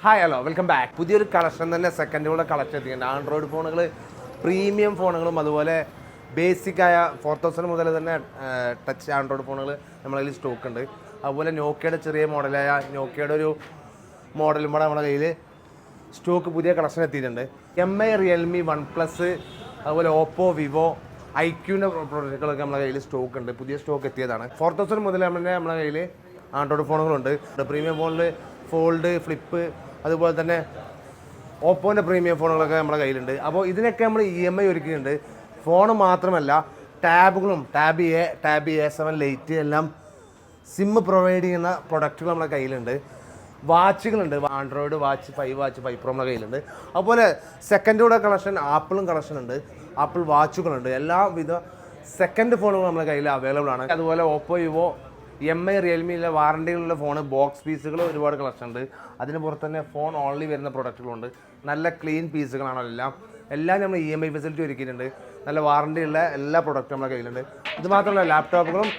Hi hello welcome back. പുതിയൊരു collection തന്നെ സെക്കൻഡുകളുടെ collection എത്തിക്കുന്നുണ്ട്. ആൻഡ്രോയിഡ് ഫോണുകൾ, പ്രീമിയം ഫോണുകളും അതുപോലെ ബേസിക്കായ 4000 മുതൽ തന്നെ ടച്ച് ആൻഡ്രോയിഡ് ഫോണുകൾ നമ്മളതിൽ സ്റ്റോക്ക് ഉണ്ട്. അതുപോലെ നോക്കിയയുടെ ചെറിയ മോഡലായ നോക്കിയയുടെ ഒരു മോഡലും കൂടെ നമ്മുടെ കയ്യിൽ സ്റ്റോക്ക് പുതിയ കളക്ഷൻ എത്തിയിട്ടുണ്ട്. MI, റിയൽമി, OnePlus, അതുപോലെ ഓപ്പോ, വിവോ, ഐക്യൂൻ്റെ പ്രോഡക്റ്റുകളൊക്കെ നമ്മുടെ കയ്യിൽ സ്റ്റോക്ക് ഉണ്ട്. പുതിയ സ്റ്റോക്ക് എത്തിയതാണ്. 4000 മുതൽ തന്നെ നമ്മുടെ കയ്യിൽ ആൻഡ്രോയിഡ് ഫോണുകളുണ്ട്. പ്രീമിയം ഫോണിൽ ഫോൾഡ്, ഫ്ലിപ്പ്, അതുപോലെ തന്നെ ഓപ്പോൻ്റെ പ്രീമിയം ഫോണുകളൊക്കെ നമ്മുടെ കയ്യിലുണ്ട്. അപ്പോൾ ഇതിനൊക്കെ നമ്മൾ EMI ഒരുക്കിയിട്ടുണ്ട്. ഫോൺ മാത്രമല്ല ടാബുകളും, ടാബ് A7 ലൈറ്റ് എല്ലാം സിം പ്രൊവൈഡ് ചെയ്യുന്ന പ്രൊഡക്റ്റുകൾ നമ്മുടെ കയ്യിലുണ്ട്. വാച്ചുകളുണ്ട്, ആൻഡ്രോയിഡ് വാച്ച് 5 പ്രോ നമ്മുടെ കയ്യിലുണ്ട്. അതുപോലെ സെക്കൻഡോടെ കളക്ഷൻ ആപ്പിളും കളക്ഷൻ ഉണ്ട്. ആപ്പിൾ വാച്ചുകളുണ്ട്. എല്ലാവിധ സെക്കൻഡ് ഫോണുകൾ നമ്മുടെ കയ്യിൽ അവൈലബിൾ ആണ്. അതുപോലെ ഓപ്പോ, വിവോ, MI, റിയൽമിയിലെ വാറണ്ടികളുള്ള ഫോണ്, ബോക്സ് പീസുകൾ ഒരുപാട് കളക്ഷൻ ഉണ്ട്. അതിന് പുറത്ത് തന്നെ ഫോൺ ഓൺലി വരുന്ന പ്രൊഡക്റ്റുകളുണ്ട്. നല്ല ക്ലീൻ പീസുകളാണ് എല്ലാം നമ്മൾ EMI ഫെസിലിറ്റി ഒരുക്കിയിട്ടുണ്ട്. നല്ല വാറണ്ടിയുള്ള എല്ലാ പ്രൊഡക്റ്റും നമ്മുടെ കയ്യിലുണ്ട്. ഇത് മാത്രമല്ല ലാപ്ടോപ്പുകളും